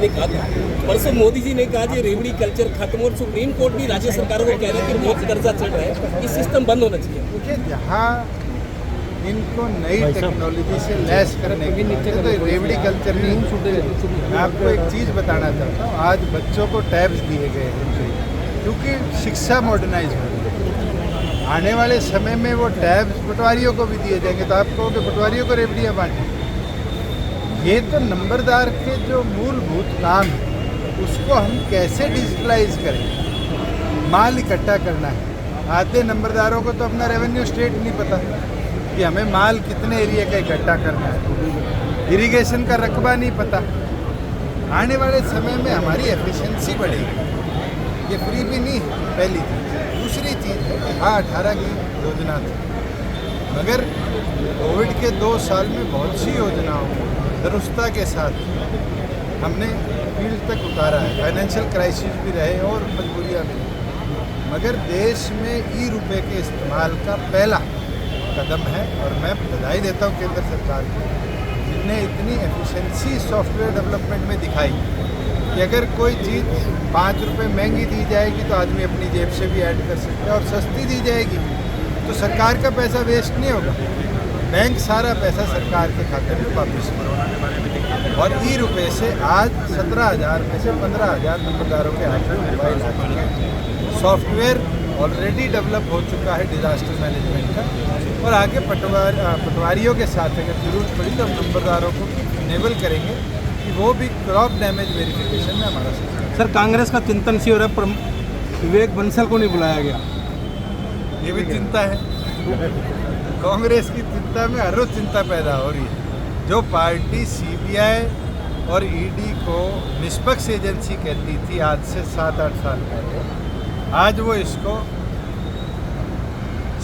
ने कहा था, परसों मोदी जी ने कहा कि रेवड़ी कल्चर खत्म, और सुप्रीम कोर्ट भी राज्य सरकारों को कह रहा है कि बहुत कर्जा चल रहा है, ये सिस्टम बंद होना चाहिए। देखिए, जहाँ इनको नई टेक्नोलॉजी से लैस करने की तो रेवड़ी कल्चर नहीं। मैं आपको एक चीज़ बताना चाहता हूँ, आज बच्चों को टैब्स दिए गए हैं क्योंकि शिक्षा मॉडर्नाइज हो रही है। आने वाले समय में वो टैब्स पटवारियों को भी दिए जाएंगे, तो आप कहोगे पटवारियों को रेवड़ियाँ बांटें। ये तो नंबरदार के जो मूलभूत काम है उसको हम कैसे डिजिटलाइज करें। माल इकट्ठा करना है, आधे नंबरदारों को तो अपना रेवेन्यू स्टेट नहीं पता कि हमें माल कितने एरिया का इकट्ठा करना है, इरिगेशन का रकबा नहीं पता। आने वाले समय में हमारी एफिशिएंसी बढ़ेगी, ये फ्री भी नहीं है पहली चीज़। दूसरी चीज़ है, हाँ 18 की योजना थी, मगर कोविड के 2 साल में बहुत सी योजनाओं को दुरुस्ता के साथ हमने फील्ड तक उतारा है। फाइनेंशियल क्राइसिस भी रहे और मजबूरियाँ भी रही, मगर देश में ई-रुपए के इस्तेमाल का पहला कदम है। और मैं बधाई देता हूँ केंद्र सरकार को, जिनने इतनी एफिशिएंसी सॉफ्टवेयर डेवलपमेंट में दिखाई कि अगर कोई चीज़ 5 रुपये महंगी दी जाएगी तो आदमी अपनी जेब से भी ऐड कर सकता है, और सस्ती दी जाएगी तो सरकार का पैसा वेस्ट नहीं होगा, बैंक सारा पैसा सरकार के खाते में वापस करेगा। और ई-रुपए से आज 17,000 में से 15,000 नंबरदारों के हाथ में मोबाइल आ चुके हैं। सॉफ्टवेयर ऑलरेडी डेवलप हो चुका है डिजास्टर मैनेजमेंट का, और आगे पटवारियों के साथ अगर जरूरत पड़ी तो हम नंबरदारों को इनेबल करेंगे कि वो भी क्रॉप डैमेज वेरिफिकेशन में हमारा साथ। सर, कांग्रेस का चिंतन शिविर है, विवेक बंसल को नहीं बुलाया गया, ये भी चिंता है। कांग्रेस की चिंता में हर रोज चिंता पैदा हो रही है। जो पार्टी सीबीआई और ईडी को निष्पक्ष एजेंसी कहती थी आज से 7-8 साल पहले, आज वो इसको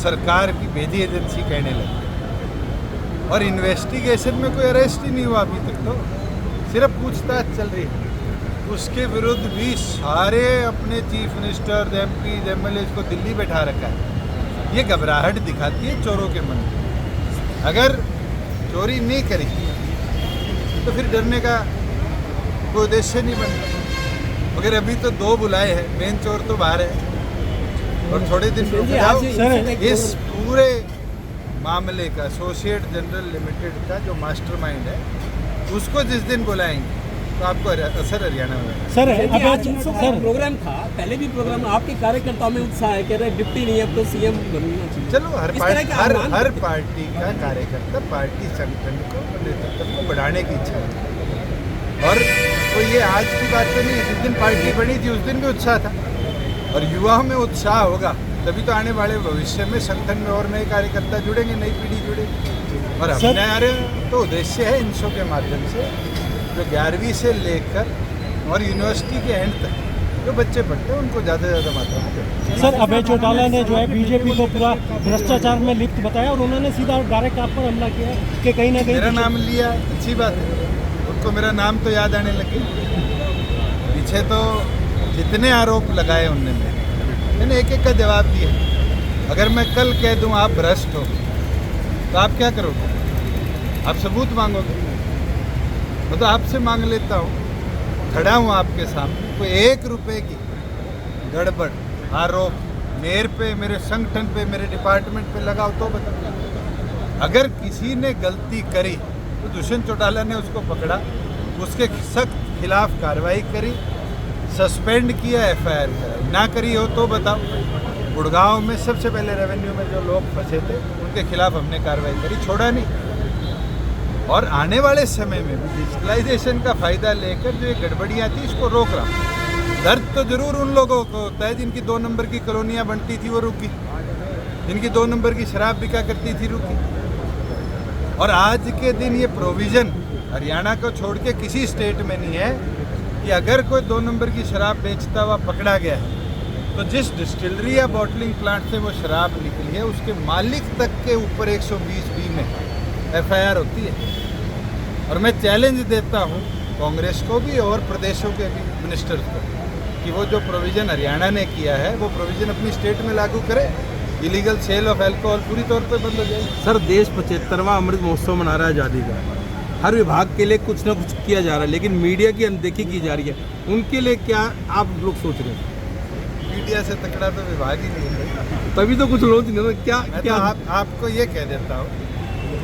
सरकार की भेदी एजेंसी कहने लगी। और इन्वेस्टिगेशन में कोई अरेस्ट ही नहीं हुआ अभी तक, तो सिर्फ पूछताछ चल रही है। उसके विरुद्ध भी सारे अपने चीफ मिनिस्टर, एमपी, एमएलए को दिल्ली बैठा रखा है। ये घबराहट दिखाती है चोरों के मन में। अगर चोरी नहीं करी तो फिर डरने का कोई उद्देश्य नहीं बनता। मगर अभी तो 2 बुलाए हैं, मेन चोर तो बाहर है। और थोड़े दिन इस पूरे मामले का एसोसिएट जनरल लिमिटेड का जो मास्टरमाइंड है उसको जिस दिन बुलाएंगे तो आपको असर हरियाणा में। सर, आज प्रोग्राम था, पहले भी प्रोग्राम, आपके कार्यकर्ताओं में उत्साह है, कह रहे डिप्टी नहीं अब तो सीएम बनना चाहिए। चलो, हर पार्टी का कार्यकर्ता पार्टी संगठन को, नेतृत्व को बढ़ाने की इच्छा है। और तो ये आज की बात तो नहीं है, जिस दिन पार्टी बनी थी उस दिन भी उत्साह था। और युवाओं में उत्साह होगा तभी तो आने वाले भविष्य में संगठन में और नए कार्यकर्ता जुड़ेंगे, नई पीढ़ी जुड़ेगी। और हमारे तो उद्देश्य है इन शो के माध्यम से जो 11वीं से लेकर और यूनिवर्सिटी के एंड तक जो बच्चे पढ़ते हैं उनको ज़्यादा से ज़्यादा मात्रा में। सर, अभय चौटाला ने जो है बीजेपी को पूरा भ्रष्टाचार में लिप्त बताया, और उन्होंने सीधा डायरेक्ट आप पर हमला किया कि कहीं ना कहीं मेरा नाम लिया, अच्छी बात है, उनको मेरा नाम तो याद आने लगे। पीछे तो जितने आरोप लगाए उनने मैंने एक-एक का जवाब दिया। अगर मैं कल कह दूं आप भ्रष्ट हो तो आप क्या करोगे? आप सबूत मांगोगे? मैं तो आपसे मांग लेता हूँ, खड़ा हूँ आपके सामने, कोई 1 रुपए की गड़बड़ आरोप मेरे पे, मेरे संगठन पे, मेरे डिपार्टमेंट पे लगाओ तो बताओ। अगर किसी ने गलती करी तो दुष्यंत चौटाला ने उसको पकड़ा, उसके सख्त खिलाफ कार्रवाई करी, सस्पेंड किया, एफआईआर कराई। ना करी हो तो बताओ। गुड़गांव में सबसे पहले रेवेन्यू में जो लोग फंसे थे उनके खिलाफ हमने कार्रवाई करी, छोड़ा नहीं। और आने वाले समय में भी डिजिटलाइजेशन का फ़ायदा लेकर जो ये गड़बड़ियाँ थी इसको रोक रहा हूँ। दर्द तो जरूर उन लोगों को होता है जिनकी 2 नंबर की कॉलोनियाँ बनती थी वो रुकी, जिनकी 2 नंबर की शराब बिका करती थी रुकी। और आज के दिन ये प्रोविज़न हरियाणा को छोड़ के किसी स्टेट में नहीं है कि अगर कोई 2 नंबर की शराब बेचता हुआ पकड़ा गया है तो जिस डिस्टिलरी या बॉटलिंग प्लांट से वो शराब निकली है उसके मालिक तक के ऊपर 120B में एफआईआर होती है। और मैं चैलेंज देता हूँ कांग्रेस को भी और प्रदेशों के भी मिनिस्टर्स को कि वो जो प्रोविज़न हरियाणा ने किया है वो प्रोविज़न अपनी स्टेट में लागू करे। इलीगल सेल ऑफ अल्कोहल पूरी तौर पे बंद हो जाए। सर, देश 75वां अमृत महोत्सव मना रहा है आज़ादी का, हर विभाग के लिए कुछ ना कुछ किया जा रहा है, लेकिन मीडिया की अनदेखी की जा रही है। उनके लिए क्या आप लोग सोच रहे हैं? मीडिया से तकड़ा तो विभाग ही नहीं है। तभी तो कुछ लोग नहीं, क्या मैं क्या तो आपको ये कह देता हूँ,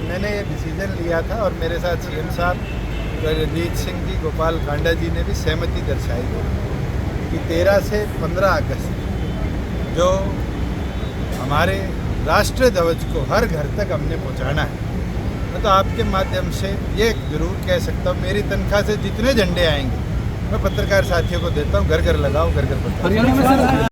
मैंने ये डिसीजन लिया था और मेरे साथ सीएम साहब रणजीत सिंह जी, गोपाल कांडा जी ने भी सहमति दर्शाई है कि 13 से 15 अगस्त जो हमारे राष्ट्रीय ध्वज को हर घर तक हमने पहुँचाना है। मैं तो आपके माध्यम से ये जरूर कह सकता हूँ, मेरी तनख्वाह से जितने झंडे आएंगे मैं पत्रकार साथियों को देता हूँ, घर घर लगाओ, घर घर पहुँचाओ।